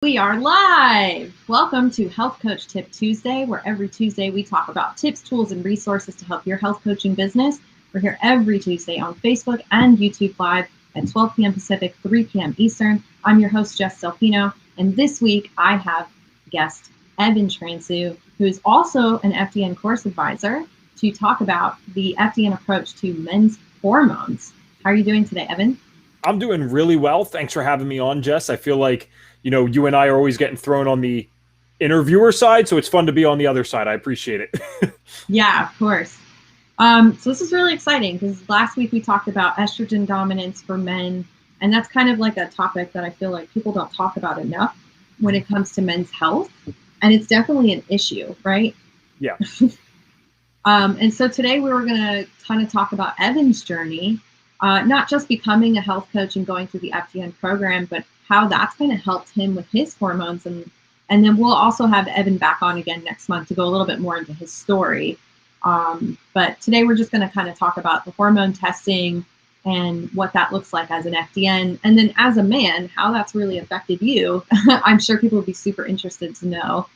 We are live! Welcome to Health Coach Tip Tuesday, where every Tuesday we talk about tips, tools, and resources to help your health coaching business. We're here every Tuesday on Facebook and YouTube Live at 12 p.m. Pacific, 3 p.m. Eastern. I'm your host, Jess Delfino, and this week I have guest Evan Transue, who is also an FDN course advisor, to talk about the FDN approach to men's hormones. How are you doing today, Evan? I'm doing really well. Thanks for having me on, Jess. I feel like, you and I are always getting thrown on the interviewer side, so it's fun to be on the other side. I appreciate it. Yeah, of course. So this is really exciting because last week we talked about estrogen dominance for men, and that's kind of like a topic that I feel like people don't talk about enough when it comes to men's health, and it's definitely an issue, right? Yeah. And so today we were going to kind of talk about Evan's journey, not just becoming a health coach and going through the FDN program, but how that's going to help him with his hormones. And then we'll also have Evan back on again next month to go a little bit more into his story. But today we're just going to kind of talk about the hormone testing and what that looks like as an FDN. And then as a man, how that's really affected you. I'm sure people will be super interested to know.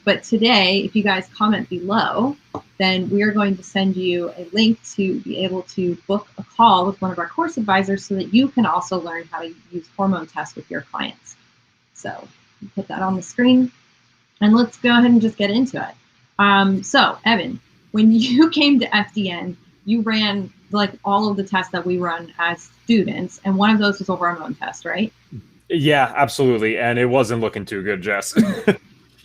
But today, if you guys comment below, then we are going to send you a link to be able to book a call with one of our course advisors so that you can also learn how to use hormone tests with your clients. So put that on the screen and let's go ahead and just get into it. So Evan, when you came to FDN, you ran like all of the tests that we run as students, and one of those was a hormone test, right? Yeah, absolutely. And it wasn't looking too good, Jess.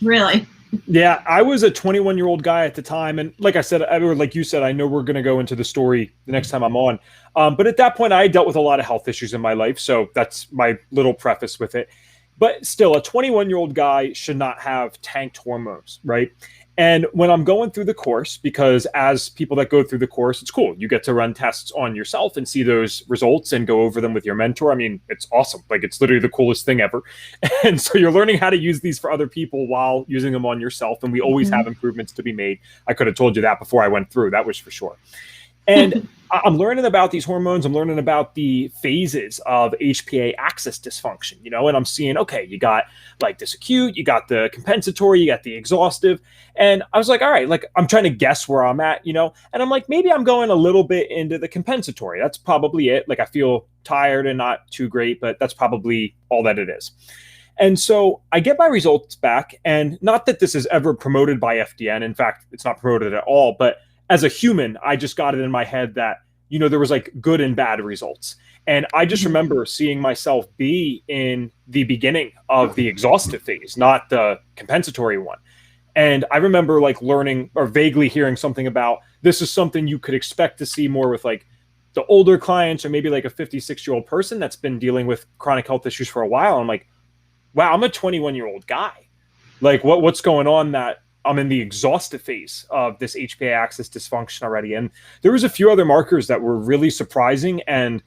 Really? Yeah, I was a 21-year-old guy at the time. And like I said, or like you said, I know we're going to go into the story the next time I'm on. But at that point, I dealt with a lot of health issues in my life. So that's my little preface with it. But still, a 21-year-old guy should not have tanked hormones, right? And when I'm going through the course, because as people that go through the course, it's cool. You get to run tests on yourself and see those results and go over them with your mentor. I mean, it's awesome. Like, it's literally the coolest thing ever. And so you're learning how to use these for other people while using them on yourself. And we always have improvements to be made. I could have told you that before I went through. That was for sure. And I'm learning about these hormones. I'm learning about the phases of HPA axis dysfunction, and I'm seeing, okay, you got like this acute, you got the compensatory, you got the exhaustive. And I was like, all right, like I'm trying to guess where I'm at, and I'm like, maybe I'm going a little bit into the compensatory. That's probably it. Like I feel tired and not too great, but that's probably all that it is. And so I get my results back, and not that this is ever promoted by FDN. In fact, it's not promoted at all, but as a human, I just got it in my head that, there was like good and bad results. And I just remember seeing myself be in the beginning of the exhaustive phase, not the compensatory one. And I remember like learning or vaguely hearing something about this is something you could expect to see more with like the older clients or maybe like a 56-year-old person that's been dealing with chronic health issues for a while. I'm like, wow, I'm a 21-year-old guy. Like what's going on that I'm in the exhaustive phase of this HPA axis dysfunction already. And there was a few other markers that were really surprising and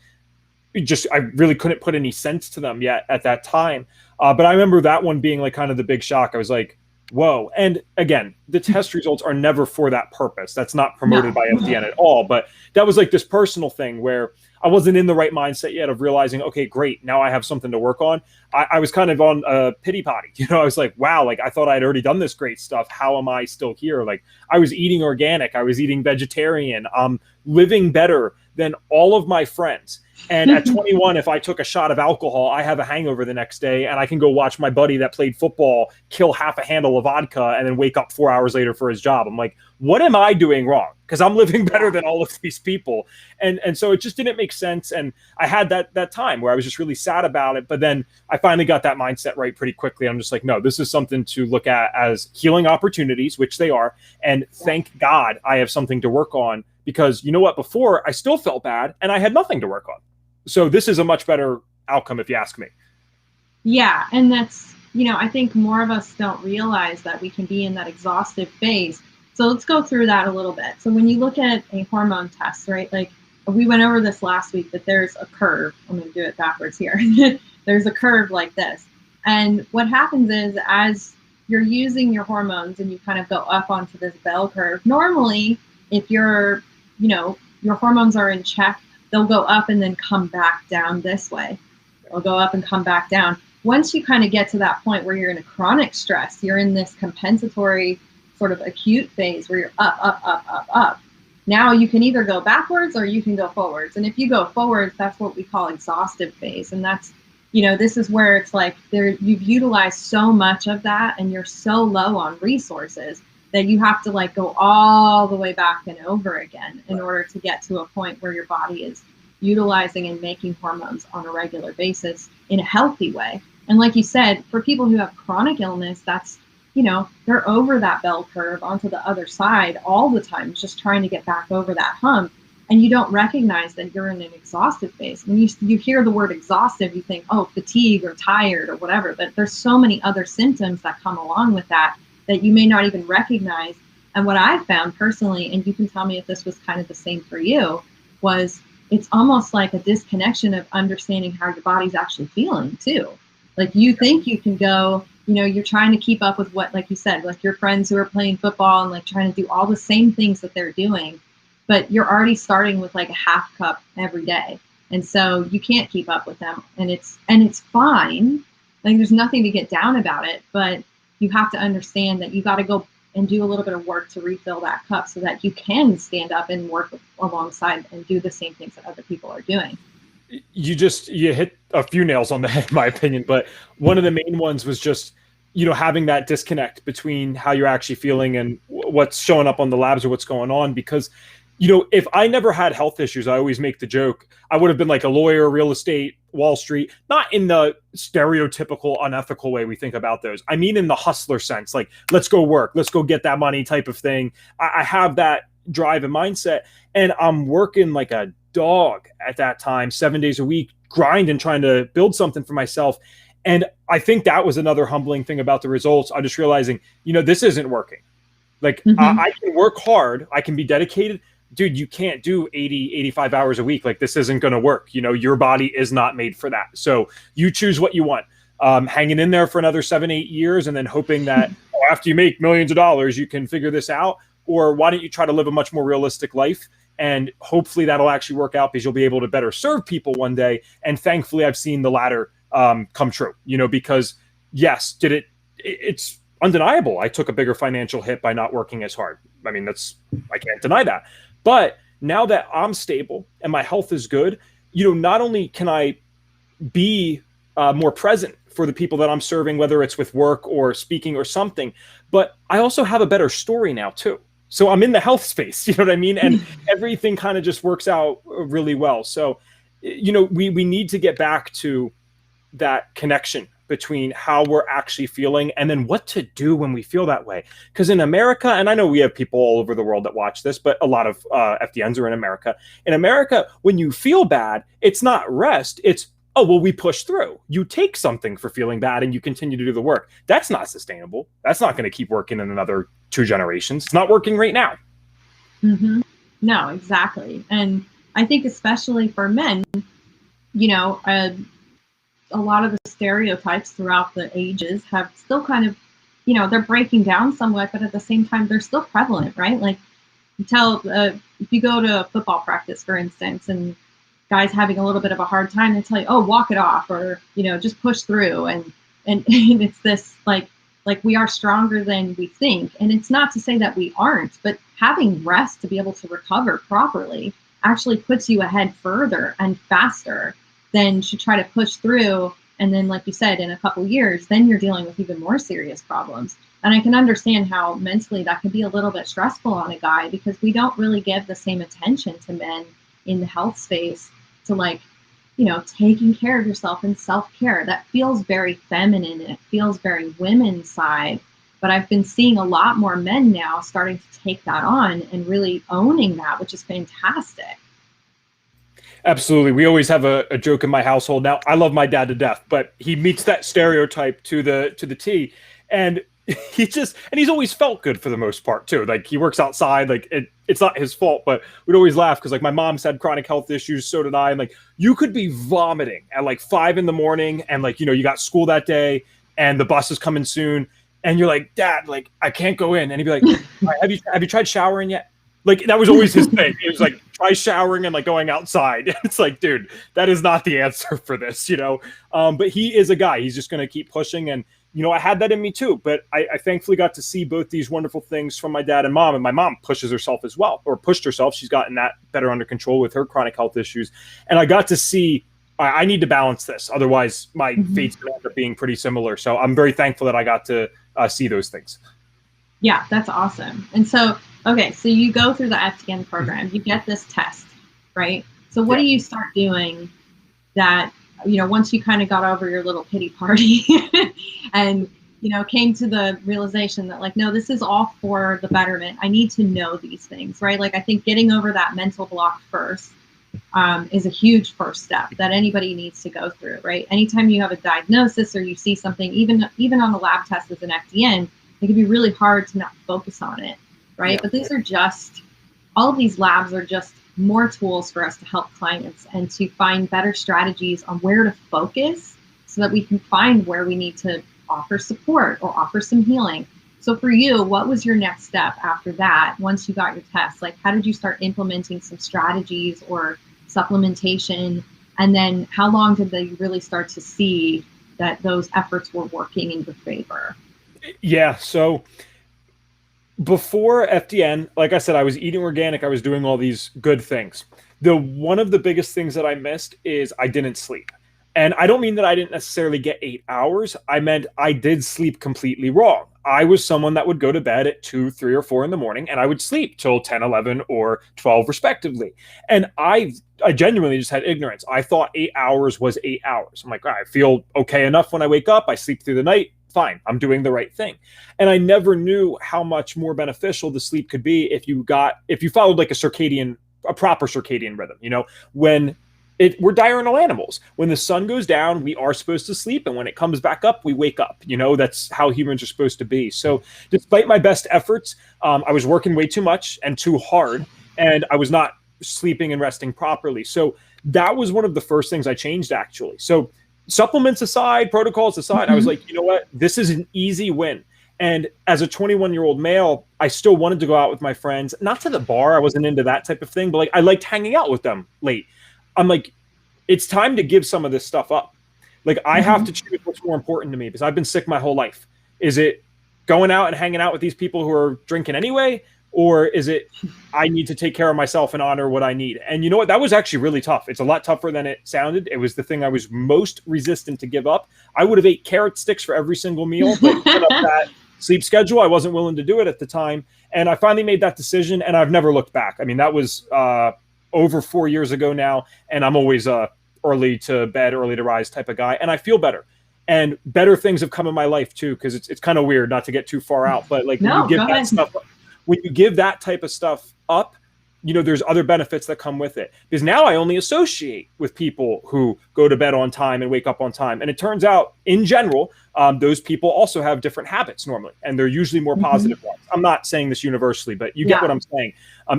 I really couldn't put any sense to them yet at that time. But I remember that one being like kind of the big shock. I was like, whoa. And again, the test results are never for that purpose. That's not promoted by FDN at all. But that was like this personal thing where I wasn't in the right mindset yet of realizing, okay, great, now I have something to work on. I was kind of on a pity potty. I was like, wow, like I thought I'd already done this great stuff. How am I still here? Like I was eating organic. I was eating vegetarian. I'm living better than all of my friends. And at 21, if I took a shot of alcohol, I have a hangover the next day and I can go watch my buddy that played football kill half a handle of vodka and then wake up 4 hours later for his job. I'm like, what am I doing wrong? Because I'm living better than all of these people. And so it just didn't make sense. And I had that time where I was just really sad about it. But then I finally got that mindset right pretty quickly. I'm just like, no, this is something to look at as healing opportunities, which they are. And thank God I have something to work on, because you know what? Before I still felt bad and I had nothing to work on. So this is a much better outcome if you ask me. Yeah. And that's, I think more of us don't realize that we can be in that exhaustive phase. So let's go through that a little bit. So when you look at a hormone test, right, like we went over this last week, but there's a curve. I'm going to do it backwards here. There's a curve like this. And what happens is as you're using your hormones and you kind of go up onto this bell curve, normally if your hormones are in check, they'll go up and then come back down this way. They'll go up and come back down. once you kind of get to that point where you're in a chronic stress, you're in this compensatory sort of acute phase where you're up, up, up, up, up. Now you can either go backwards or you can go forwards. And if you go forwards, that's what we call exhaustive phase. And that's, this is where it's like you've utilized so much of that and you're so low on resources that you have to like go all the way back and over again in order to get to a point where your body is utilizing and making hormones on a regular basis in a healthy way. And like you said, for people who have chronic illness, that's, they're over that bell curve onto the other side all the time, just trying to get back over that hump. And you don't recognize that you're in an exhaustive phase. When you hear the word exhaustive, you think, oh, fatigue or tired or whatever. But there's so many other symptoms that come along with that you may not even recognize. And what I found personally, and you can tell me if this was kind of the same for you, was it's almost like a disconnection of understanding how your body's actually feeling too. Like you think you can go, you're trying to keep up with what, like you said, like your friends who are playing football and like trying to do all the same things that they're doing, but you're already starting with like a half cup every day. And so you can't keep up with them, and it's fine. Like there's nothing to get down about it, but you have to understand that you got to go and do a little bit of work to refill that cup so that you can stand up and work alongside and do the same things that other people are doing. You hit a few nails on the head, in my opinion, but one of the main ones was just, having that disconnect between how you're actually feeling and what's showing up on the labs or what's going on. Because, if I never had health issues, I always make the joke, I would have been like a lawyer, real estate, Wall Street, not in the stereotypical unethical way we think about those. I mean, in the hustler sense, like, let's go work, let's go get that money type of thing. I have that drive and mindset, and I'm working like a dog at that time, 7 days a week, grinding, trying to build something for myself. And I think that was another humbling thing about the results. I'm just realizing, this isn't working. Like I can work hard, I can be dedicated. Dude, you can't do 80, 85 hours a week. Like this isn't going to work. Your body is not made for that. So you choose what you want. Hanging in there for another 7-8 years and then hoping that after you make millions of dollars, you can figure this out. Or why don't you try to live a much more realistic life? And hopefully that'll actually work out because you'll be able to better serve people one day. And thankfully, I've seen the latter come true, because yes, it's undeniable. I took a bigger financial hit by not working as hard. I mean, I can't deny that. But now that I'm stable and my health is good, not only can I be more present for the people that I'm serving, whether it's with work or speaking or something, but I also have a better story now too. So I'm in the health space, you know what I mean? And everything kind of just works out really well. So, we need to get back to that connection between how we're actually feeling and then what to do when we feel that way. Because in America, and I know we have people all over the world that watch this, but a lot of FDNs are in America. In America, when you feel bad, it's not rest. It's, oh, well, we push through. You take something for feeling bad and you continue to do the work. That's not sustainable. That's not going to keep working in another 2 generations. It's not working right now. Mm-hmm. No, exactly. And I think especially for men, a lot of the stereotypes throughout the ages have still kind of, they're breaking down somewhat, but at the same time, they're still prevalent, right? Like if you go to football practice, for instance, and guys having a little bit of a hard time, they tell you, oh, walk it off, or, just push through. And it's this like we are stronger than we think. And it's not to say that we aren't, but having rest to be able to recover properly actually puts you ahead further and faster than to try to push through. And then, like you said, in a couple years, then you're dealing with even more serious problems. And I can understand how mentally that can be a little bit stressful on a guy, because we don't really give the same attention to men in the health space to taking care of yourself and self-care. That feels very feminine and it feels very women's side. But I've been seeing a lot more men now starting to take that on and really owning that, which is fantastic. Absolutely. We always have a joke in my household. Now, I love my dad to death, but he meets that stereotype to the T. And he's always felt good for the most part too. Like he works outside, like it's not his fault, but we'd always laugh because like my mom's had chronic health issues, so did I. And like you could be vomiting at like 5 a.m. and like, you got school that day and the bus is coming soon. And you're like, Dad, like I can't go in. And he'd be like, have you tried showering yet? Like, that was always his thing. He was like, try showering and like going outside. It's like, dude, that is not the answer for this, you know? But he is a guy. He's just going to keep pushing. And, you know, I had that in me too. But I thankfully got to see both these wonderful things from my dad and mom. And my mom pushes herself as well, or pushed herself. She's gotten that better under control with her chronic health issues. And I got to see, I need to balance this. Otherwise, my fate's going to end up being pretty similar. So I'm very thankful that I got to see those things. Yeah, that's awesome. And so, okay, so you go through the FDN program, you get this test, right? So what do you start doing that, you know, once you kind of got over your little pity party and, you know, came to the realization that like, no, this is all for the betterment. I need to know these things, right? Like, I think getting over that mental block first is a huge first step that anybody needs to go through, right? Anytime you have a diagnosis or you see something, even on the lab test as an FDN, it can be really hard to not focus on it, right? But these are just, all of these labs are just more tools for us to help clients and to find better strategies on where to focus so that we can find where we need to offer support or offer some healing. So for you, what was your next step after that? Once you got your test, like how did you start implementing some strategies or supplementation? And then how long did they really start to see that those efforts were working in your favor? Yeah. So before FDN, like I said, I was eating organic. I was doing all these good things. One of the biggest things that I missed is I didn't sleep. And I don't mean that I didn't necessarily get 8 hours. I meant I did sleep completely wrong. I was someone that would go to bed at 2, 3, or 4 in the morning, and I would sleep till 10, 11, or 12, respectively. And I genuinely just had ignorance. I thought 8 hours was 8 hours. I'm like, I feel okay enough when I wake up. I sleep through the night. Fine, I'm doing the right thing. And I never knew how much more beneficial the sleep could be if you followed like a proper circadian rhythm. You know, we're diurnal animals. When the sun goes down, we are supposed to sleep. And when it comes back up, we wake up. You know, that's how humans are supposed to be. So despite my best efforts, I was working way too much and too hard, and I was not sleeping and resting properly. So that was one of the first things I changed, actually. So supplements aside, protocols aside, I was like, you know what? This is an easy win. And as a 21-year-old male, I still wanted to go out with my friends, not to the bar. I wasn't into that type of thing, but like I liked hanging out with them late. I'm like, it's time to give some of this stuff up. Like I have to choose what's more important to me because I've been sick my whole life. Is it going out and hanging out with these people who are drinking anyway? Or is it, I need to take care of myself and honor what I need? And you know what? That was actually really tough. It's a lot tougher than it sounded. It was the thing I was most resistant to give up. I would have ate carrot sticks for every single meal, but put up that sleep schedule. I wasn't willing to do it at the time. And I finally made that decision, and I've never looked back. I mean, that was over 4 years ago now, and I'm always early to bed, early to rise type of guy, and I feel better. And better things have come in my life too, because it's kind of weird not to get too far out, but like when you give that type of stuff up, you know, there's other benefits that come with it. Because now I only associate with people who go to bed on time and wake up on time. And it turns out, in general, those people also have different habits normally, and they're usually more positive ones. I'm not saying this universally, but you get what I'm saying.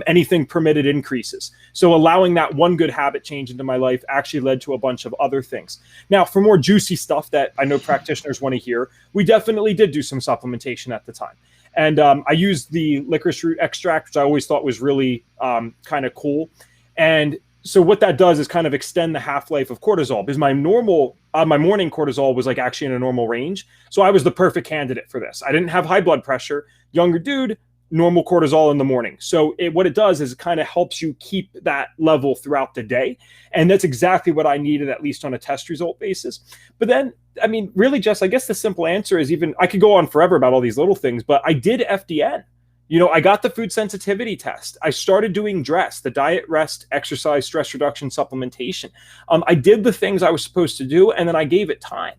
Anything permitted increases. So allowing that one good habit change into my life actually led to a bunch of other things. Now, for more juicy stuff that I know practitioners want to hear, we definitely did do some supplementation at the time. And I used the licorice root extract, which I always thought was really kind of cool. And so what that does is kind of extend the half-life of cortisol, because my morning cortisol was like actually in a normal range. So I was the perfect candidate for this. I didn't have high blood pressure, younger dude, normal cortisol in the morning. So what it does is it kind of helps you keep that level throughout the day. And that's exactly what I needed, at least on a test result basis. But then, I mean, really, Jess, I guess the simple answer is, even I could go on forever about all these little things, but I did FDN. You know, I got the food sensitivity test. I started doing DRESS, the diet, rest, exercise, stress reduction, supplementation. I did the things I was supposed to do, and then I gave it time.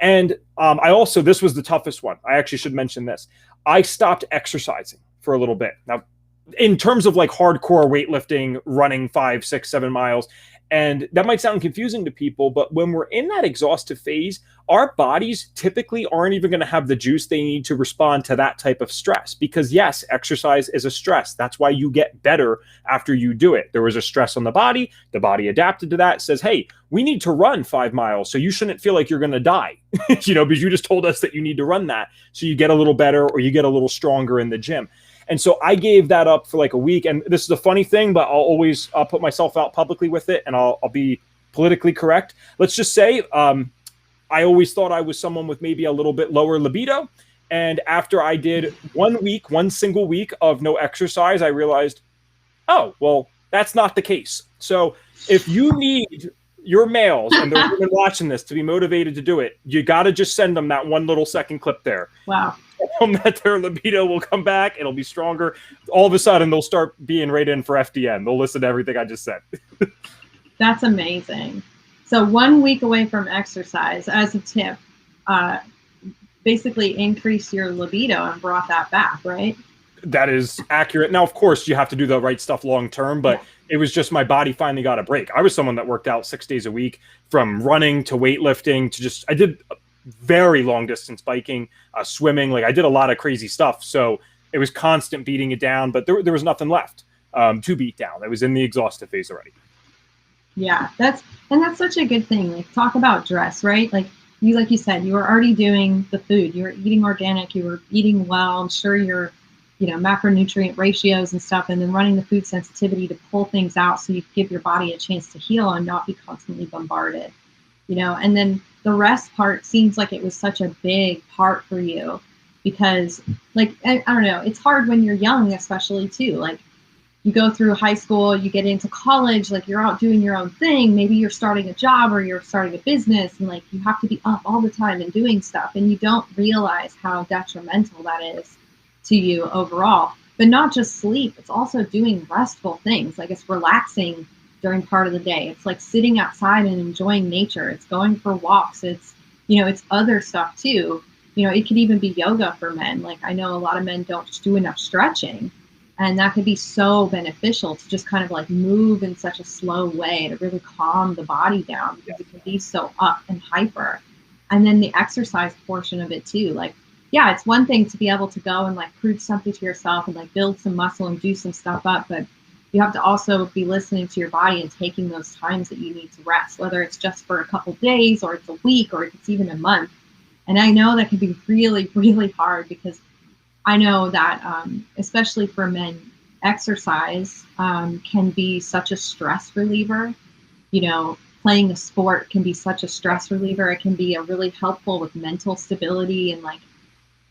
And this was the toughest one. I actually should mention this. I stopped exercising for a little bit. Now, in terms of like hardcore weightlifting, running 5, 6, 7 miles, and that might sound confusing to people, but when we're in that exhaustive phase, our bodies typically aren't even going to have the juice they need to respond to that type of stress. Because yes, exercise is a stress. That's why you get better after you do it. There was a stress on the body adapted to that, says, hey, we need to run 5 miles, so you shouldn't feel like you're going to die, you know, because you just told us that you need to run that. So you get a little better, or you get a little stronger in the gym. And so I gave that up for like a week. And this is a funny thing, but I'll put myself out publicly with it, and I'll be politically correct. Let's just say I always thought I was someone with maybe a little bit lower libido. And after I did 1 week, one single week of no exercise, I realized, oh, well, that's not the case. So if you need your males and they're women watching this to be motivated to do it, you got to just send them that 1 little second clip there. Wow. That their libido will come back. It'll be stronger. All of a sudden, they'll start being right in for FDN. They'll listen to everything I just said. That's amazing. So 1 week away from exercise, as a tip, basically increase your libido and brought that back, right? That is accurate. Now, of course, you have to do the right stuff long term, but it was just my body finally got a break. I was someone that worked out 6 days a week, from running to weightlifting to I did very long distance biking, swimming. Like, I did a lot of crazy stuff. So it was constant beating it down, but there was nothing left to beat down. I was in the exhaustive phase already. Yeah, that's such a good thing. Like, talk about dress, right? Like you said, you were already doing the food. You were eating organic. You were eating well. I'm sure your, macronutrient ratios and stuff, and then running the food sensitivity to pull things out so you give your body a chance to heal and not be constantly bombarded, and then the rest part seems like it was such a big part for you because, like, I don't know, it's hard when you're young, especially too. Like, you go through high school, you get into college, like, you're out doing your own thing. Maybe you're starting a job or you're starting a business, and like, you have to be up all the time and doing stuff, and you don't realize how detrimental that is to you overall. But not just sleep, it's also doing restful things. Like, it's relaxing during part of the day. It's like sitting outside and enjoying nature. It's going for walks. It's, it's other stuff too. It could even be yoga for men. Like, I know a lot of men don't do enough stretching, and that could be so beneficial to just kind of like move in such a slow way to really calm the body down, because it can be so up and hyper. And then the exercise portion of it too. Like, yeah, it's one thing to be able to go and like prove something to yourself and like build some muscle and do some stuff up, but you have to also be listening to your body and taking those times that you need to rest, whether it's just for a couple days or it's a week or it's even a month. And I know that can be really, really hard, because I know that especially for men, exercise can be such a stress reliever. Playing a sport can be such a stress reliever. It can be a really helpful with mental stability and like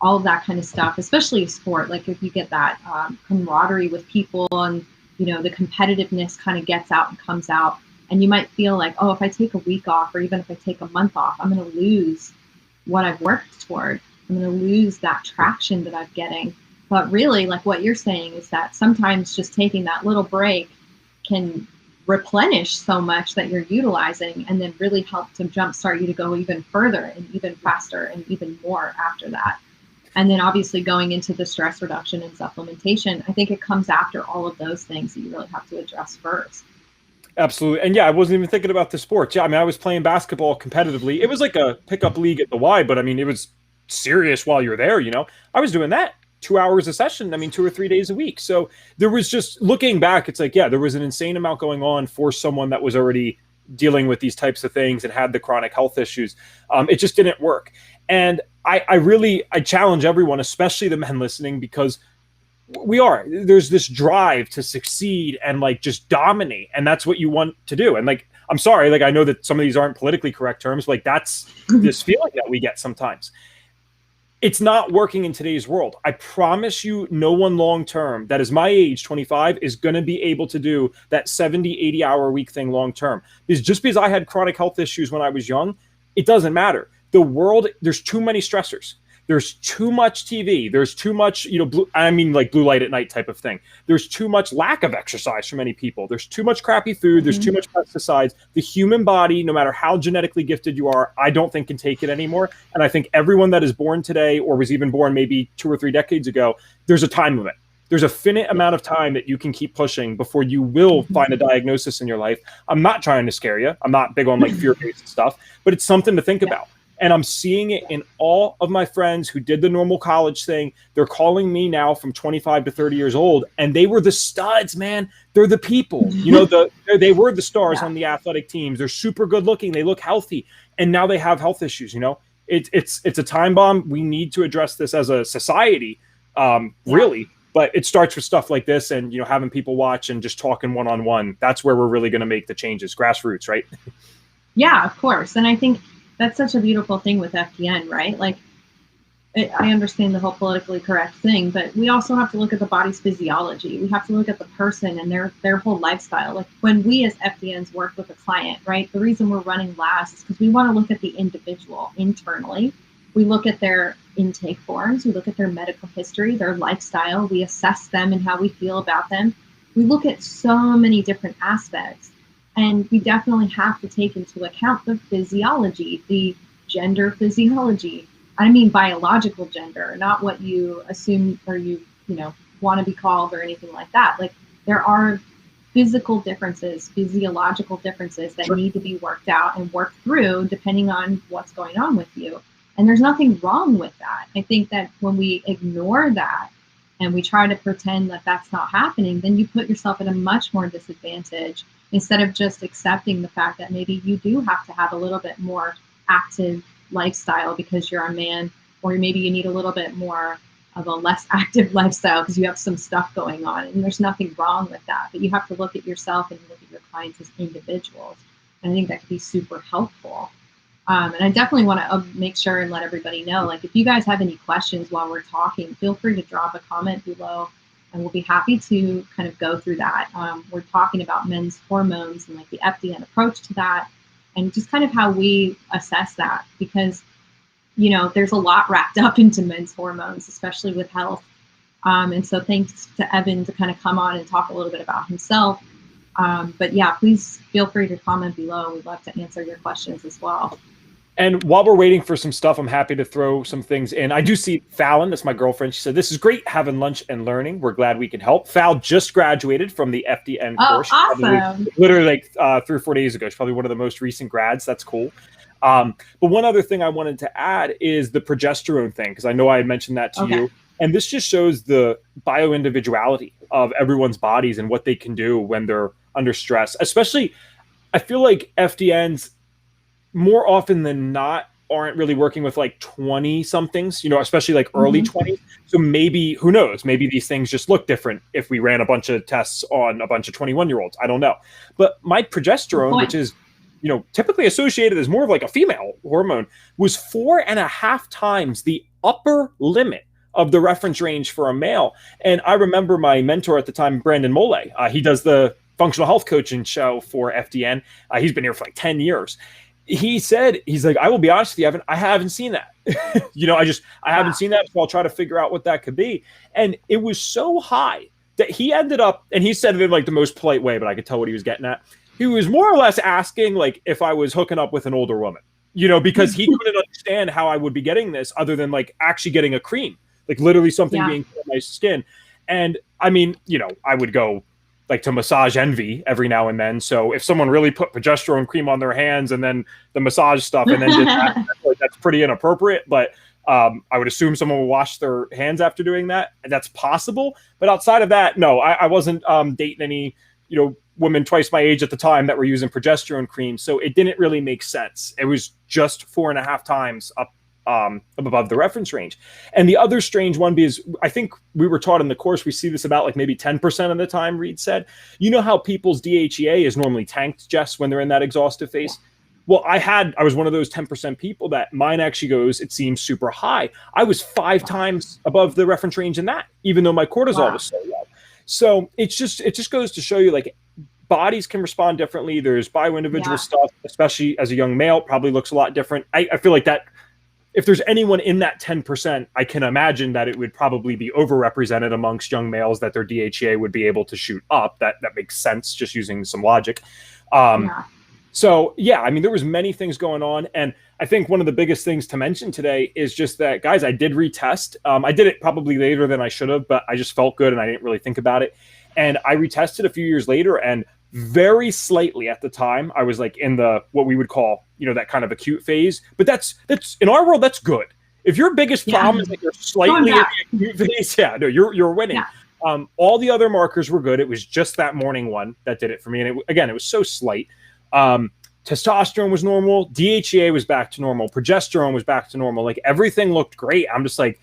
all of that kind of stuff, especially a sport. Like, if you get that camaraderie with people and, the competitiveness kind of gets out and comes out, and you might feel like, oh, if I take a week off, or even if I take a month off, I'm going to lose what I've worked toward. I'm going to lose that traction that I'm getting. But really, like what you're saying is that sometimes just taking that little break can replenish so much that you're utilizing, and then really help to jumpstart you to go even further and even faster and even more after that. And then obviously going into the stress reduction and supplementation, I think it comes after all of those things that you really have to address first. Absolutely. And yeah, I wasn't even thinking about the sports. Yeah, I mean, I was playing basketball competitively. It was like a pickup league at the Y, but I mean, it was serious while you're there, I was doing that 2 hours a session. I mean, 2 or 3 days a week. So there was, just looking back, it's like, yeah, there was an insane amount going on for someone that was already dealing with these types of things and had the chronic health issues. It just didn't work. And I challenge everyone, especially the men listening, because there's this drive to succeed and like just dominate. And that's what you want to do. And like, I'm sorry, like, I know that some of these aren't politically correct terms. Like, that's this feeling that we get sometimes. It's not working in today's world. I promise you, no one long-term that is my age, 25, is going to be able to do that 70, 80-hour week thing long-term. Because I had chronic health issues when I was young, it doesn't matter. The world, there's too many stressors. There's too much TV. There's too much, blue light at night type of thing. There's too much lack of exercise for many people. There's too much crappy food. There's too much pesticides. The human body, no matter how genetically gifted you are, I don't think can take it anymore. And I think everyone that is born today, or was even born maybe 2 or 3 decades ago, there's a time limit. There's a finite amount of time that you can keep pushing before you will find a diagnosis in your life. I'm not trying to scare you. I'm not big on like fear-based stuff, but it's something to think about. And I'm seeing it in all of my friends who did the normal college thing. They're calling me now from 25 to 30 years old, and they were the studs, man. They're the people, they were the stars on the athletic teams. They're super good looking. They look healthy. And now they have health issues. It's a time bomb. We need to address this as a society, really. But it starts with stuff like this, and having people watch and just talking one-on-one. That's where we're really going to make the changes. Grassroots, right? Yeah, of course. And I think that's such a beautiful thing with FDN, right? Like, I understand the whole politically correct thing, but we also have to look at the body's physiology. We have to look at the person and their whole lifestyle. Like, when we as FDNs work with a client, right, the reason we're running labs is because we want to look at the individual internally. We look at their intake forms, we look at their medical history, their lifestyle, we assess them and how we feel about them. We look at so many different aspects, and we definitely have to take into account the physiology, the gender physiology. I mean biological gender, not what you assume or you want to be called or anything like that. Like, there are physical differences, physiological differences that need to be worked out and worked through depending on what's going on with you. And there's nothing wrong with that. I think that when we ignore that and we try to pretend that that's not happening, then you put yourself at a much more disadvantage, instead of just accepting the fact that maybe you do have to have a little bit more active lifestyle because you're a man, or maybe you need a little bit more of a less active lifestyle because you have some stuff going on, and there's nothing wrong with that. But you have to look at yourself and look at your clients as individuals. And I think that could be super helpful. And I definitely want to make sure and let everybody know, like, if you guys have any questions while we're talking, feel free to drop a comment below, and we'll be happy to kind of go through that. We're talking about men's hormones and like the FDN approach to that, and just kind of how we assess that, because, there's a lot wrapped up into men's hormones, especially with health. And so thanks to Evan to kind of come on and talk a little bit about himself. But yeah, please feel free to comment below. We'd love to answer your questions as well. And while we're waiting for some stuff, I'm happy to throw some things in. I do see Fallon, that's my girlfriend. She said, "This is great, having lunch and learning. We're glad we can help." Fal just graduated from the FDN course. Awesome. Literally like 3 or 4 days ago. She's probably one of the most recent grads. That's cool. But one other thing I wanted to add is the progesterone thing, because I know I had mentioned that to you. And this just shows the bio-individuality of everyone's bodies and what they can do when they're under stress. Especially, I feel like FDNs, more often than not, aren't really working with like 20 somethings, especially like early 20s. So maybe, who knows, maybe these things just look different if we ran a bunch of tests on a bunch of 21-year-olds. I don't know. But my progesterone, which is, typically associated as more of like a female hormone, was 4.5 times the upper limit of the reference range for a male. And I remember my mentor at the time, Brandon Mole, he does the functional health coaching show for FDN. He's been here for like 10 years. He said, he's like, "I will be honest with you, Evan, I haven't seen that." I haven't seen that, so I'll try to figure out what that could be. And it was so high that he ended up, and he said it in like the most polite way, but I could tell what he was getting at. He was more or less asking like if I was hooking up with an older woman, because he couldn't understand how I would be getting this other than like actually getting a cream, like literally something being put on my skin. And I mean, I would go like to Massage Envy every now and then. So if someone really put progesterone cream on their hands and then the massage stuff and then did that, that's pretty inappropriate. But I would assume someone would wash their hands after doing that. And that's possible. But outside of that, no, I wasn't dating any, women twice my age at the time that were using progesterone cream. So it didn't really make sense. It was just 4.5 times up above the reference range. And the other strange one, because I think we were taught in the course, we see this about like maybe 10% of the time, Reed said. How people's DHEA is normally tanked, Jess, when they're in that exhaustive phase? Well, I was one of those 10% people that mine actually goes, it seems super high. I was 5 times above the reference range in that, even though my cortisol was so low. So it just goes to show you, like, bodies can respond differently. There's bio-individual stuff, especially as a young male, probably looks a lot different. I feel like that if there's anyone in that 10%, I can imagine that it would probably be overrepresented amongst young males, that their DHEA would be able to shoot up. That makes sense, just using some logic. So yeah, I mean, there was many things going on. And I think one of the biggest things to mention today is just that, guys, I did retest. I did it probably later than I should have, but I just felt good and I didn't really think about it. And I retested a few years later, and very slightly at the time, I was like in the, what we would call, that kind of acute phase. But that's in our world, that's good. If your biggest problem is that you're slightly in the acute phase, you're winning. Yeah. All the other markers were good. It was just that morning one that did it for me. And it was so slight. Testosterone was normal. DHEA was back to normal. Progesterone was back to normal. Like, everything looked great. I'm just like,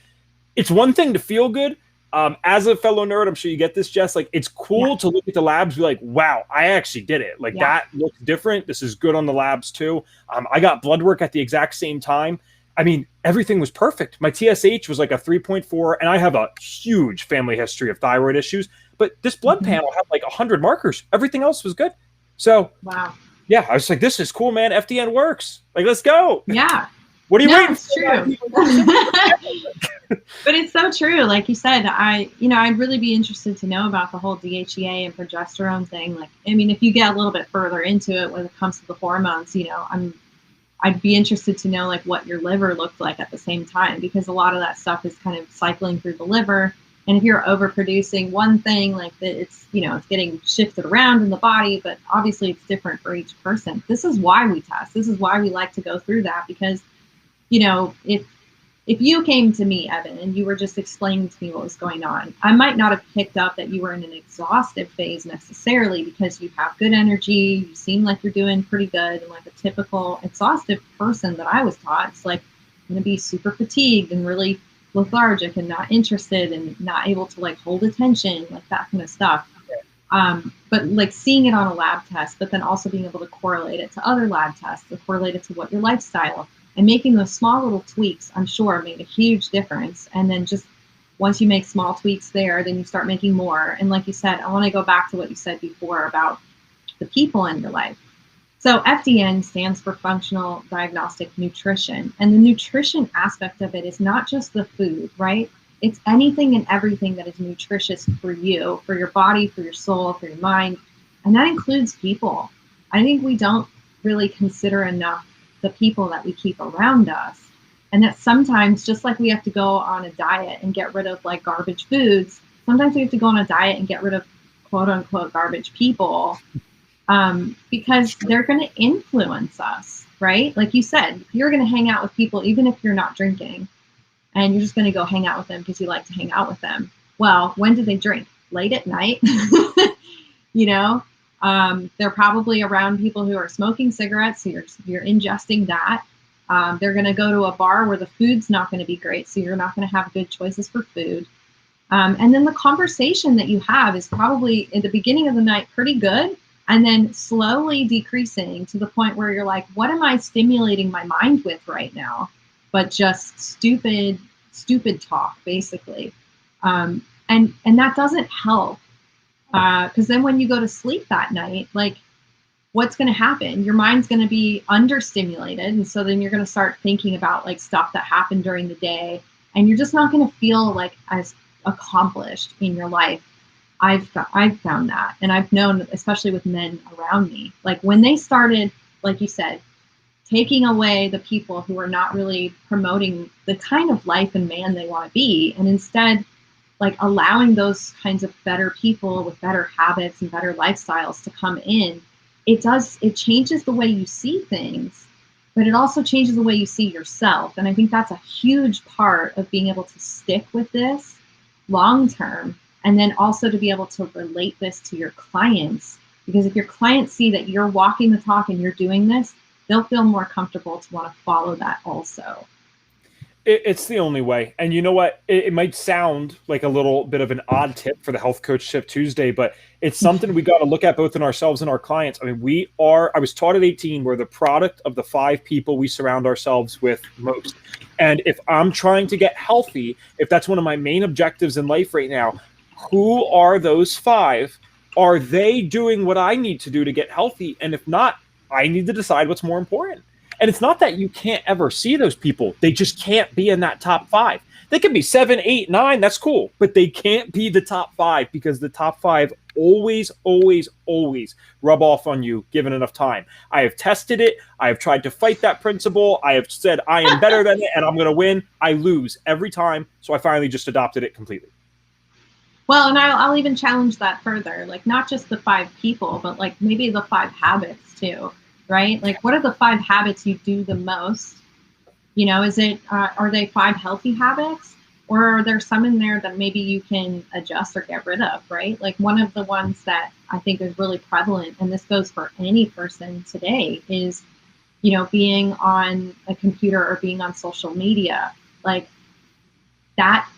it's one thing to feel good, As a fellow nerd, I'm sure you get this, Jess. Like, it's cool to look at the labs, be like, wow, I actually did it. Like, that looks different. This is good on the labs too. I got blood work at the exact same time. I mean, everything was perfect. My TSH was like a 3.4, and I have a huge family history of thyroid issues. But this blood panel had like 100 markers. Everything else was good. So, yeah, I was like, this is cool, man. FDN works. Like, let's go. Yeah. What are you waiting for? It's true. But it's so true. Like you said, I'd really be interested to know about the whole DHEA and progesterone thing. Like, I mean, if you get a little bit further into it when it comes to the hormones, I'd be interested to know like what your liver looked like at the same time, because a lot of that stuff is kind of cycling through the liver. And if you're overproducing one thing, like it's getting shifted around in the body, but obviously it's different for each person. This is why we test. This is why we like to go through that, because, if you came to me, Evan, and you were just explaining to me what was going on, I might not have picked up that you were in an exhaustive phase necessarily, because you have good energy, you seem like you're doing pretty good, and like a typical exhaustive person that I was taught, it's like I'm going to be super fatigued and really lethargic and not interested and not able to like hold attention, like that kind of stuff. But like seeing it on a lab test, but then also being able to correlate it to other lab tests, or correlate it to what your lifestyle, and making those small little tweaks, I'm sure made a huge difference. And then just once you make small tweaks there, then you start making more. And like you said, I want to go back to what you said before about the people in your life. So FDN stands for Functional Diagnostic Nutrition. And the nutrition aspect of it is not just the food, right? It's anything and everything that is nutritious for you, for your body, for your soul, for your mind. And that includes people. I think we don't really consider enough the people that we keep around us. And that sometimes, just like we have to go on a diet and get rid of like garbage foods, sometimes we have to go on a diet and get rid of quote unquote garbage people, because they're going to influence us, right? Like you said, you're going to hang out with people, even if you're not drinking, and you're just going to go hang out with them because you like to hang out with them. Well, when do they drink? Late at night, they're probably around people who are smoking cigarettes, so you're ingesting that. They're going to go to a bar where the food's not going to be great, so you're not going to have good choices for food. And then the conversation that you have is probably in the beginning of the night pretty good, and then slowly decreasing to the point where you're like, what am I stimulating my mind with right now? But just stupid talk, basically. And that doesn't help. Because then when you go to sleep that night, like, what's going to happen? Your mind's going to be understimulated. And so then you're going to start thinking about like stuff that happened during the day, and you're just not going to feel like as accomplished in your life. I've found that. And I've known, especially with men around me, like when they started, like you said, taking away the people who are not really promoting the kind of life and man they want to be, and instead like allowing those kinds of better people with better habits and better lifestyles to come in, it changes the way you see things, but it also changes the way you see yourself. And I think that's a huge part of being able to stick with this long term, and then also to be able to relate this to your clients, because if your clients see that you're walking the talk and you're doing this, they'll feel more comfortable to want to follow that also. It's the only way. And you know what? It might sound like a little bit of an odd tip for the Health Coach Tip Tuesday, but it's something we got to look at both in ourselves and our clients. I mean, I was taught at 18, we're the product of the 5 people we surround ourselves with most. And if I'm trying to get healthy, if that's one of my main objectives in life right now, who are those 5? Are they doing what I need to do to get healthy? And if not, I need to decide what's more important. And it's not that you can't ever see those people. They just can't be in that top 5. They can be 7, 8, 9. That's cool. But they can't be the top 5, because the top 5 always, always, always rub off on you given enough time. I have tested it. I have tried to fight that principle. I have said I am better than it and I'm going to win. I lose every time. So I finally just adopted it completely. Well, and I'll even challenge that further. Like, not just the 5 people, but like maybe the 5 habits too. Right? Like, what are the 5 habits you do the most? Is it, are they 5 healthy habits, or are there some in there that maybe you can adjust or get rid of, right? Like, one of the ones that I think is really prevalent, and this goes for any person today, is, being on a computer or being on social media. Like, that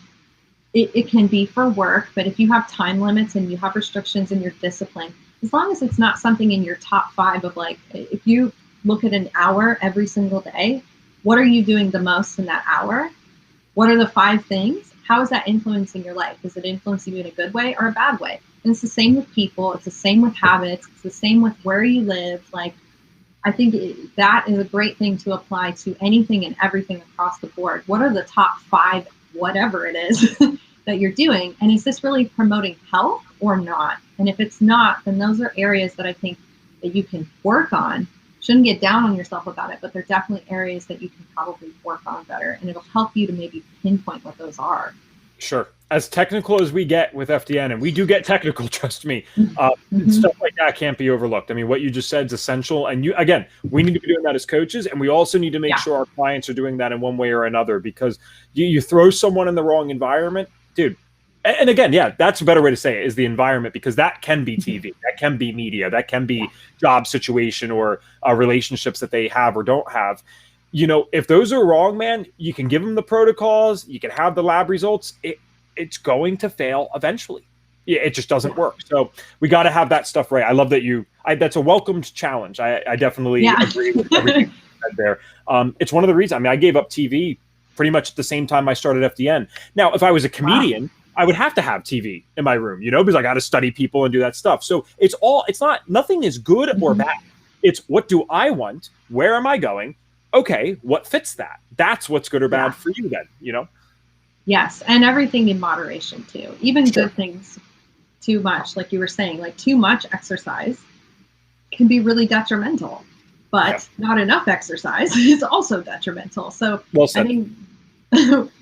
it can be for work, but if you have time limits and you have restrictions in your discipline, as long as it's not something in your top 5 of like, if you look at an hour every single day, what are you doing the most in that hour? What are the 5 things? How is that influencing your life? Is it influencing you in a good way or a bad way? And it's the same with people. It's the same with habits. It's the same with where you live. Like, I think that is a great thing to apply to anything and everything across the board. What are the top 5, whatever it is that you're doing? And is this really promoting health or not? And if it's not, then those are areas that I think that you can work on. Shouldn't get down on yourself about it, but they're definitely areas that you can probably work on better, and it'll help you to maybe pinpoint what those are. Sure. As technical as we get with FDN, and we do get technical, trust me, stuff like that can't be overlooked. I mean, what you just said is essential. And again, we need to be doing that as coaches, and we also need to make sure our clients are doing that in one way or another, because you throw someone in the wrong environment, dude. And again, that's a better way to say it, is the environment, because that can be TV, that can be media, that can be job situation or relationships that they have or don't have. If those are wrong, man, you can give them the protocols, you can have the lab results. It's going to fail eventually. It just doesn't work. So we got to have that stuff right. I love that that's a welcomed challenge. I definitely agree with everything you said there. It's one of the reasons. I mean, I gave up TV pretty much at the same time I started FDN. Now, if I was a comedian, I would have to have TV in my room, because I got to study people and do that stuff. So nothing is good or bad. It's, what do I want? Where am I going? Okay, what fits that? That's what's good or bad for you then, Yes, and everything in moderation too. Even good things too much, like you were saying, like too much exercise can be really detrimental, but not enough exercise is also detrimental. So I think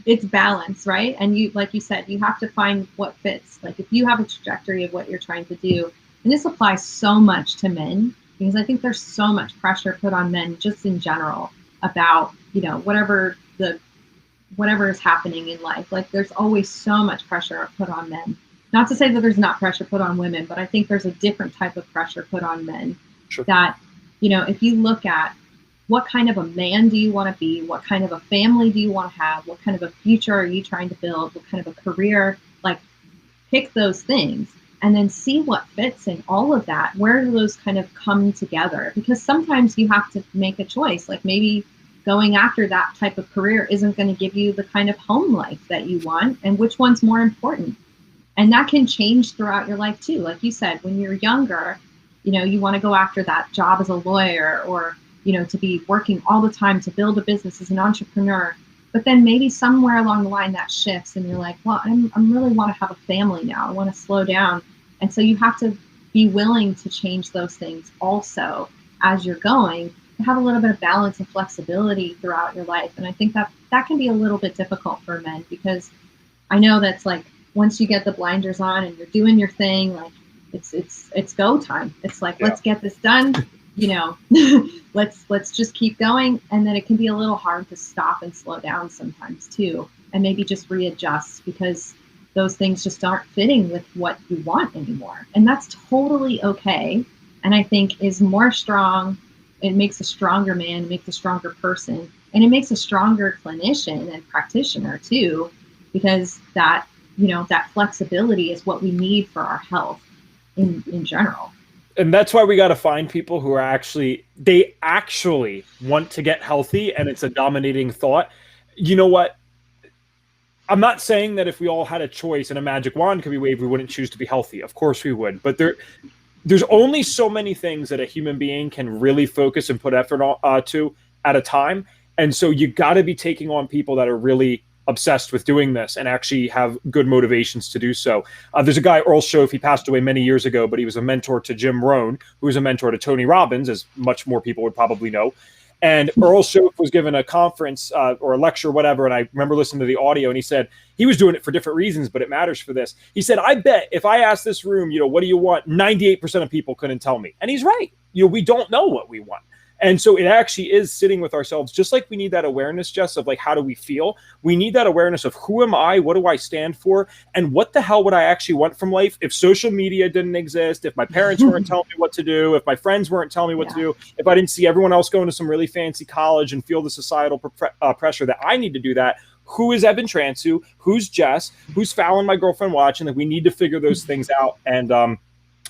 it's balance, right? And like you said, you have to find what fits. Like if you have a trajectory of what you're trying to do, and this applies so much to men, because I think there's so much pressure put on men just in general about, whatever is happening in life. Like there's always so much pressure put on men. Not to say that there's not pressure put on women, but I think there's a different type of pressure put on men. That, if you look at what kind of a man do you want to be, what kind of a family do you want to have, what kind of a future are you trying to build, what kind of a career, like pick those things and then see what fits in all of that. Where do those kind of come together? Because sometimes you have to make a choice, like maybe going after that type of career isn't going to give you the kind of home life that you want, and which one's more important. And that can change throughout your life too. Like you said, when you're younger, you want to go after that job as a lawyer, or, to be working all the time to build a business as an entrepreneur. But then maybe somewhere along the line that shifts and you're like, well, I'm really want to have a family now. I want to slow down. And so you have to be willing to change those things also as you're going, to have a little bit of balance and flexibility throughout your life. And I think that can be a little bit difficult for men, because I know that's like, once you get the blinders on and you're doing your thing, like it's go time. It's like, let's get this done, let's just keep going. And then it can be a little hard to stop and slow down sometimes too, and maybe just readjust, because those things just aren't fitting with what you want anymore. And that's totally okay. And I think is more strong. It makes a stronger man, it makes a stronger person, and it makes a stronger clinician and practitioner too, because that, that flexibility is what we need for our health in general. And that's why we got to find people who are they actually want to get healthy, and it's a dominating thought. You know what? I'm not saying that if we all had a choice and a magic wand could be waved, we wouldn't choose to be healthy. Of course we would. But there's only so many things that a human being can really focus and put effort to at a time. And so you got to be taking on people that are really obsessed with doing this and actually have good motivations to do so. There's a guy, Earl Shoaff, he passed away many years ago, but he was a mentor to Jim Rohn, who was a mentor to Tony Robbins, as much more people would probably know. And Earl Shoaff was given a conference or a lecture, whatever, and I remember listening to the audio, and he said he was doing it for different reasons, but it matters for this. He said, I bet if I asked this room, what do you want? 98% of people couldn't tell me. And he's right. We don't know what we want. And so it actually is sitting with ourselves, just like we need that awareness, Jess, of like, how do we feel? We need that awareness of who am I? What do I stand for? And what the hell would I actually want from life if social media didn't exist, if my parents weren't telling me what to do, if my friends weren't telling me what to do, if I didn't see everyone else going to some really fancy college and feel the societal pressure that I need to do that? who is Evan Transue, who's Jess, who's Fallon, my girlfriend, watching. Like, we need to figure those things out. And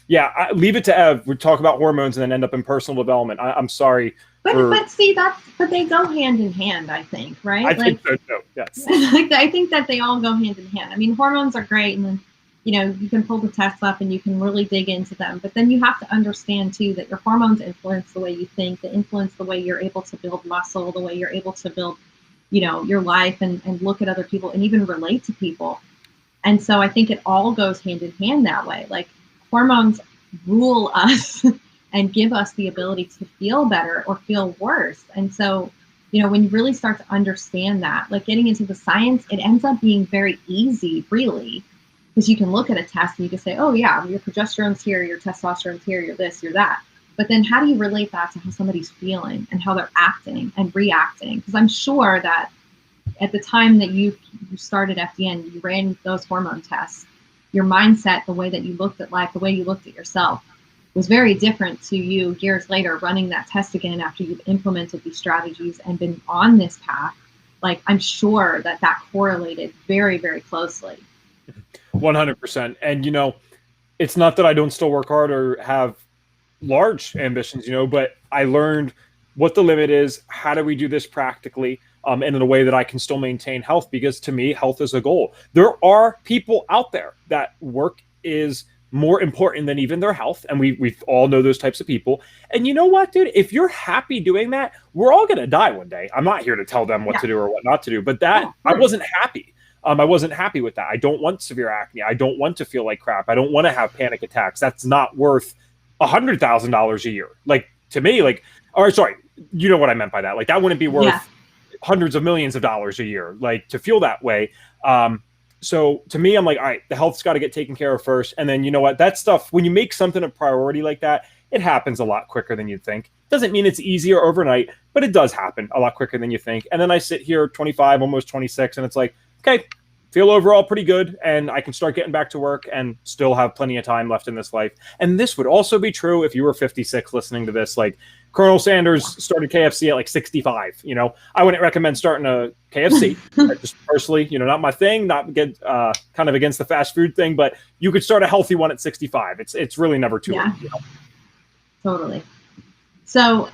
yeah, leave it to Ev. We talk about hormones and then end up in personal development. I'm sorry. But see, but they go hand in hand, I think, right? I think so too. Yes. I think that they all go hand in hand. I mean, hormones are great, and then, you know, you can pull the tests up and you can really dig into them. But then you have to understand too that your hormones influence the way you think, they influence the way you're able to build muscle, the way you're able to build, you know, your life and look at other people and even relate to people. And so I think it all goes hand in hand that way. Like, hormones rule us and give us the ability to feel better or feel worse. And so, you know, when you really start to understand that, like getting into the science, it ends up being very easy, really, because you can look at a test and you can say, oh yeah, your progesterone's here, your testosterone's here, you're this, you're that. But then how do you relate that to how somebody's feeling and how they're acting and reacting? Because I'm sure that at the time that you started FDN, you ran those hormone tests, your mindset, the way that you looked at life, the way you looked at yourself was very different to you years later running that test again after you've implemented these strategies and been on this path. Like, I'm sure that correlated very, very closely. 100%. And, you know, it's not that I don't still work hard or have large ambitions, you know, but I learned what the limit is. How do we do this practically? And in a way that I can still maintain health, because to me, health is a goal. There are people out there that work is more important than even their health. And we all know those types of people. And you know what, dude, if you're happy doing that, we're all going to die one day. I'm not here to tell them what to do or what not to do, but that I wasn't happy. I wasn't happy with that. I don't want severe acne. I don't want to feel like crap. I don't want to have panic attacks. That's not worth $100,000 a year. Like, to me, like, or sorry, you know what I meant by that. Like, that wouldn't be worth hundreds of millions of dollars a year, like, to feel that way. So to me, I'm like, all right, the health's got to get taken care of first. And then, you know what, that stuff, when you make something a priority like that, it happens a lot quicker than you'd think. Doesn't mean it's easier overnight, but it does happen a lot quicker than you think. And then I sit here 25, almost 26, and it's like, okay, feel overall pretty good, and I can start getting back to work and still have plenty of time left in this life. And this would also be true if you were 56 listening to this. Like, Colonel Sanders started KFC at like 65. You know, I wouldn't recommend starting a KFC. Just personally, you know, not my thing, not get kind of against the fast food thing, but you could start a healthy one at 65. It's really never too late. You know? Totally. So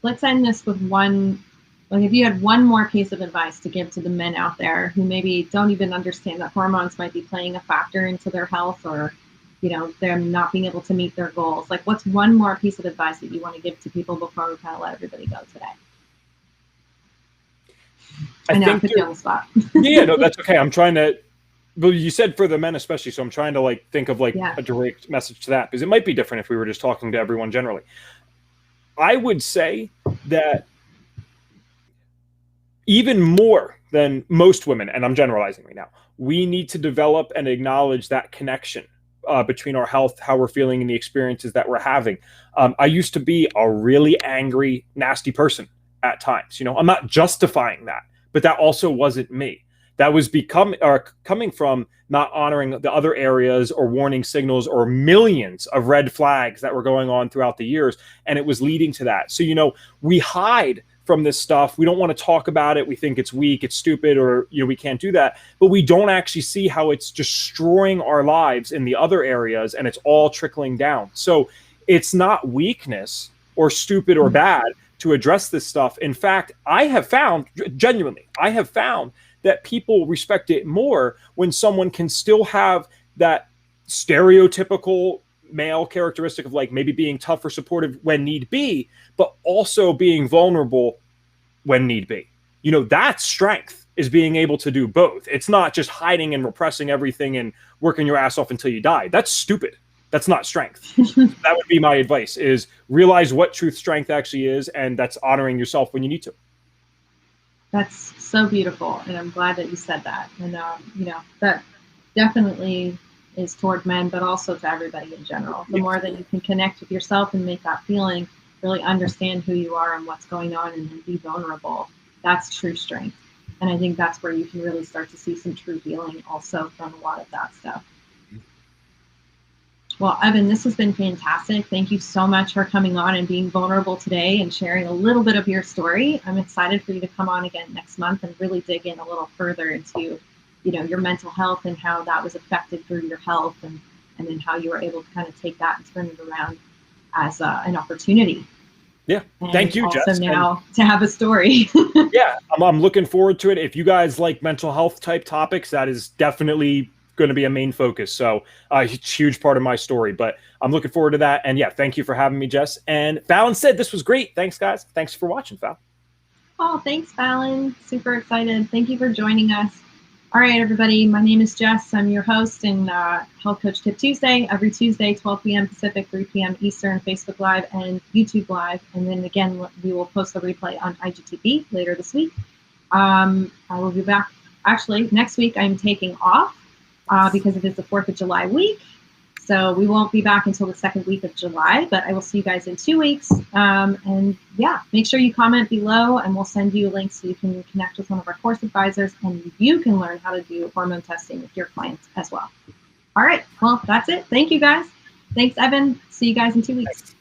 let's end this with one. Like, if you had one more piece of advice to give to the men out there who maybe don't even understand that hormones might be playing a factor into their health, or, you know, them not being able to meet their goals, like, what's one more piece of advice that you want to give to people before we kind of let everybody go today? I know I put you on the spot. Yeah, no, that's okay. I'm trying to, well, you said for the men especially, so I'm trying to like think of like a direct message to that, because it might be different if we were just talking to everyone generally. I would say that even more than most women, and I'm generalizing right now, we need to develop and acknowledge that connection between our health, how we're feeling, and the experiences that we're having. I used to be a really angry, nasty person at times. You know, I'm not justifying that, but that also wasn't me. That was coming from not honoring the other areas or warning signals or millions of red flags that were going on throughout the years. And it was leading to that. So, you know, we hide from this stuff. We don't want to talk about it. We think it's weak, it's stupid, or, you know, we can't do that. But we don't actually see how it's destroying our lives in the other areas, and it's all trickling down. So it's not weakness or stupid or bad to address this stuff. In fact, I have found that people respect it more when someone can still have that stereotypical male characteristic of like maybe being tough or supportive when need be, but also being vulnerable when need be. You know, that's strength, is being able to do both. It's not just hiding and repressing everything and working your ass off until you die. That's stupid. That's not strength. That would be my advice, is realize what true strength actually is, and that's honoring yourself when you need to. That's so beautiful, and I'm glad that you said that. And you know, that definitely is toward men, but also to everybody in general. The more that you can connect with yourself and make that feeling, really understand who you are and what's going on, and be vulnerable, that's true strength. And I think that's where you can really start to see some true healing also from a lot of that stuff. Well, Evan, this has been fantastic. Thank you so much for coming on and being vulnerable today and sharing a little bit of your story. I'm excited for you to come on again next month and really dig in a little further into, your mental health and how that was affected through your health, and then how you were able to kind of take that and turn it around as an opportunity. Yeah. And thank you, also Jess. now to have a story. Yeah, I'm looking forward to it. If you guys like mental health type topics, that is definitely going to be a main focus. So it's a huge part of my story, but I'm looking forward to that. And yeah, thank you for having me, Jess. And Fallon said this was great. Thanks, guys. Thanks for watching, Fallon. Oh, thanks, Fallon. Super excited. Thank you for joining us. All right, everybody. My name is Jess. I'm your host in Health Coach Tip Tuesday, every Tuesday, 12 p.m. Pacific, 3 p.m. Eastern, Facebook Live and YouTube Live. And then again, we will post the replay on IGTV later this week. I will be back. Actually, next week I'm taking off because it is the 4th of July week. So we won't be back until the second week of July, but I will see you guys in 2 weeks. And yeah, make sure you comment below and we'll send you a link so you can connect with one of our course advisors and you can learn how to do hormone testing with your clients as well. All right, well, that's it. Thank you, guys. Thanks, Evan. See you guys in 2 weeks. Thanks.